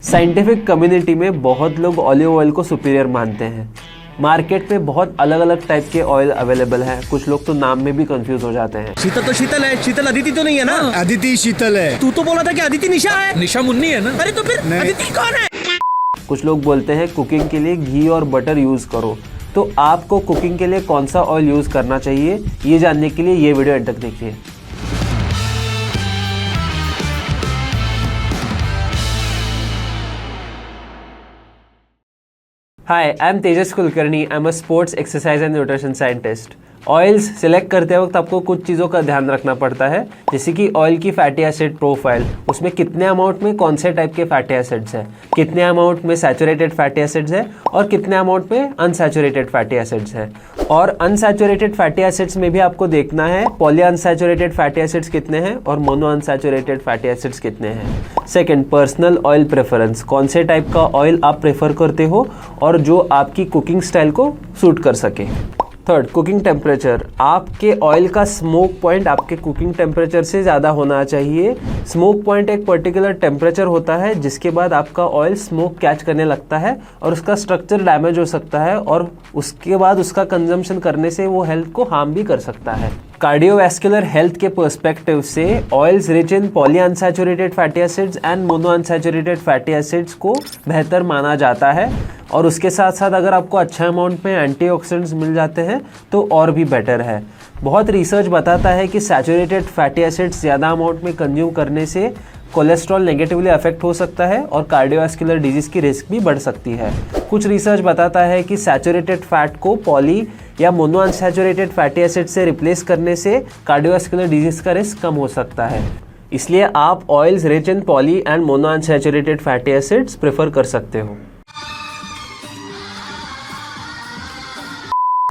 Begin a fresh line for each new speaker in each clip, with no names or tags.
Scientific community में बहुत लोग ऑलिव ऑयल को सुपीरियर मानते हैं। मार्केट में बहुत अलग अलग टाइप के ऑयल अवेलेबल है, कुछ लोग तो नाम में भी कंफ्यूज हो जाते हैं।
शीतल तो शीतल है, शीतल अदिति तो नहीं है ना?
अदिति शीतल है।
तू तो बोला था कि अदिति निशा है। निशा मुन्नी है ना? अरे तो फिर अदिति कौन है?
कुछ लोग बोलते हैं कुकिंग के लिए घी और बटर यूज करो, तो आपको कुकिंग के लिए कौन सा ऑयल यूज करना चाहिए ये जानने के लिए ये वीडियो एंड तक देखिए। Hi, I'm Tejas Kulkarni. I'm a sports exercise and nutrition scientist. Oils select करते वक्त आपको कुछ चीज़ों का ध्यान रखना पड़ता है, जैसे कि ऑयल की फैटी एसिड प्रोफाइल, उसमें कितने अमाउंट में कौन से टाइप के फैटी एसिड्स हैं, कितने अमाउंट में सैचुरेटेड फैटी एसिड्स हैं और कितने अमाउंट में अनसैचुरेटेड फैटी एसिड्स हैं। और अनसैचुरेटेड फैटी एसिड्स में भी आपको देखना है पॉली अनसैचुरेटेड फैटी एसिड्स कितने हैं और मोनो अनसैचुरेटेड फैटी एसिड्स कितने हैं। सेकेंड, पर्सनल ऑयल प्रेफरेंस, कौन से टाइप का ऑयल आप प्रेफर करते हो और जो आपकी कुकिंग स्टाइल को सूट कर सके। थर्ड, कुकिंग टेम्परेचर, आपके ऑयल का स्मोक पॉइंट आपके कुकिंग टेम्परेचर से ज़्यादा होना चाहिए। स्मोक पॉइंट एक पर्टिकुलर टेम्परेचर होता है जिसके बाद आपका ऑयल स्मोक कैच करने लगता है और उसका स्ट्रक्चर डैमेज हो सकता है और उसके बाद उसका कंजम्पशन करने से वो हेल्थ को हार्म भी कर सकता है। कार्डियोवैस्कुलर हेल्थ के पर्सपेक्टिव से oils rich in poly unsaturated fatty acids and mono unsaturated fatty acids को बेहतर माना जाता है और उसके साथ साथ अगर आपको अच्छा अमाउंट में एंटीऑक्सीडेंट्स मिल जाते हैं तो और भी बेटर है। बहुत रिसर्च बताता है कि सैचुरेटेड फैटी एसिड्स ज़्यादा अमाउंट में कंज्यूम करने से कोलेस्ट्रॉल नेगेटिवली अफेक्ट हो सकता है और कार्डियोवैस्कुलर डिजीज की रिस्क भी बढ़ सकती है। कुछ रिसर्च बताता है कि सैचुरेटेड फैट को पॉली या मोनो अनसैचुरेटेड फैटी एसिड से रिप्लेस करने से कार्डियोवैस्कुलर डिजीज का रिस्क कम हो सकता है। इसलिए आप oils rich in poly and mono unsaturated fatty acids prefer कर सकते हो।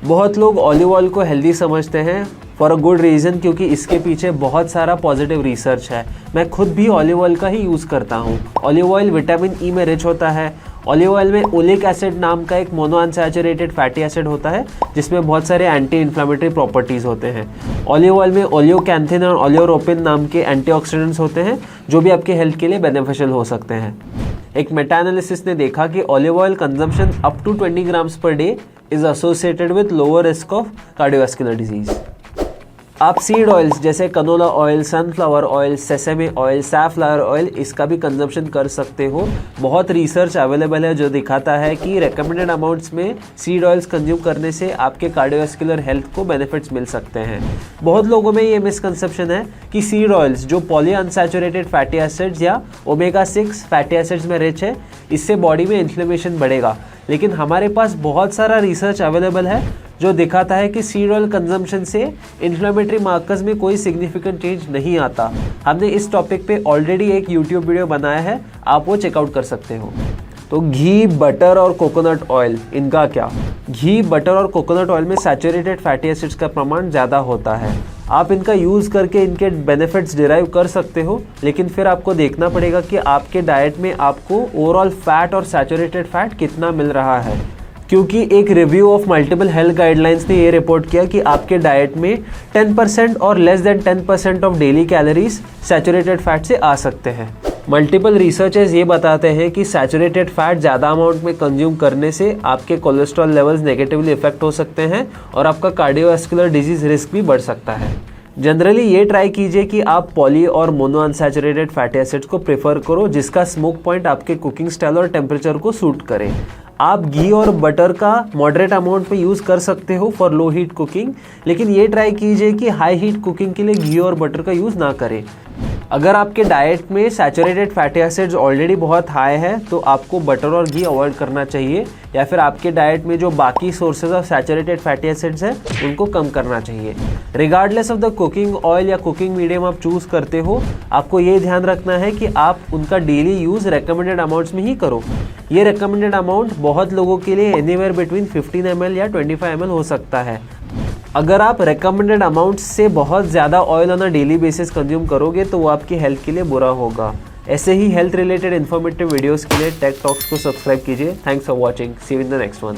बहुत लोग ऑलिव ऑयल को हेल्दी समझते हैं फॉर अ गुड रीज़न, क्योंकि इसके पीछे बहुत सारा पॉजिटिव रिसर्च है। मैं खुद भी ऑलिव ऑयल का ही यूज़ करता हूँ। ऑलिव ऑयल विटामिन ई में रिच होता है। ऑलिव ऑयल में ओलिक एसिड नाम का एक मोनो अनसैचुरेटेड फैटी एसिड होता है जिसमें बहुत सारे एंटी इन्फ्लेमेटरी प्रॉपर्टीज़ होते हैं। ऑलिव ऑयल में ओलियोकैंथिन और ओलियोरोपिन नाम के एंटीऑक्सीडेंट्स होते हैं जो भी आपके हेल्थ के लिए बेनिफिशियल हो सकते हैं। एक मेटा एनालिसिस ने देखा कि olive oil consumption up to 20 grams per day is associated with lower risk of cardiovascular disease. आप सीड ऑयल्स जैसे canola oil, sunflower oil, sesame oil, safflower oil इसका भी कंजम्पशन कर सकते हो। बहुत रिसर्च अवेलेबल है जो दिखाता है कि रेकमेंडेड अमाउंट्स में सीड ऑयल्स कंज्यूम करने से आपके कार्डियोवैस्कुलर हेल्थ को बेनिफिट्स मिल सकते हैं। बहुत लोगों में ये मिसकंसेप्शन है कि सीड ऑयल्स जो पॉली अनसैचुरेटेड फैटी एसिड्स या ओमेगा 6 फैटी एसिड्स में रिच है, इससे बॉडी में इन्फ्लेमेशन बढ़ेगा, लेकिन हमारे पास बहुत सारा रिसर्च अवेलेबल है जो दिखाता है कि सीड ऑयल कंजम्पशन से इन्फ्लेमेटरी मार्कर्स में कोई सिग्निफिकेंट चेंज नहीं आता। हमने इस टॉपिक पे ऑलरेडी एक यूट्यूब वीडियो बनाया है, आप वो चेकआउट कर सकते हो। तो घी, बटर और कोकोनट ऑयल, इनका क्या? घी, बटर और कोकोनट ऑयल में सैचुरेटेड फैटी एसिड्स का प्रमाण ज़्यादा होता है। आप इनका यूज़ करके इनके बेनिफिट्स डिराइव कर सकते हो, लेकिन फिर आपको देखना पड़ेगा कि आपके डाइट में आपको ओवरऑल फैट और सैचुरेटेड फैट कितना मिल रहा है, क्योंकि एक review of multiple health guidelines ने ये रिपोर्ट किया कि आपके डाइट में 10% और less than 10% of daily calories saturated fat से आ सकते हैं। मल्टीपल रिसर्चर्स ये बताते हैं कि सैचुरेटेड फैट ज़्यादा अमाउंट में कंज्यूम करने से आपके कोलेस्ट्रॉल लेवल्स नेगेटिवली इफेक्ट हो सकते हैं और आपका कार्डियोवैस्कुलर डिजीज रिस्क भी बढ़ सकता है। जनरली ये ट्राई कीजिए कि आप पॉली और मोनो अनसैचुरेटेड फैटी एसिड्स को प्रेफर करो जिसका स्मोक पॉइंट आपके कुकिंग स्टाइल और टेम्परेचर को सूट करे। आप घी और बटर का मॉडरेट अमाउंट में यूज़ कर सकते हो फॉर लो हीट कुकिंग, लेकिन ये ट्राई कीजिए कि हाई हीट कुकिंग के लिए घी और बटर का यूज़ ना करें। अगर आपके डाइट में सैचुरेटेड फैटी एसिड्स ऑलरेडी बहुत हाई है तो आपको बटर और घी अवॉइड करना चाहिए, या फिर आपके डाइट में जो बाकी sources of saturated fatty acids हैं उनको कम करना चाहिए। Regardless of the cooking oil या कुकिंग मीडियम आप चूज़ करते हो, आपको ये ध्यान रखना है कि आप उनका डेली यूज़ रेकमेंडेड अमाउंट्स में ही करो। ये रेकमेंडेड अमाउंट बहुत लोगों के लिए एनीवेयर बिटवीन 15 ml या 25 ml हो सकता है। अगर आप रेकमेंडेड अमाउंट से बहुत ज़्यादा oil on a daily basis consume करोगे तो वो आपकी हेल्थ के लिए बुरा होगा। ऐसे ही हेल्थ रिलेटेड इन्फॉर्मेटिव वीडियोस के लिए टेक टॉक्स को सब्सक्राइब कीजिए। Thanks for watching, see you in the next one.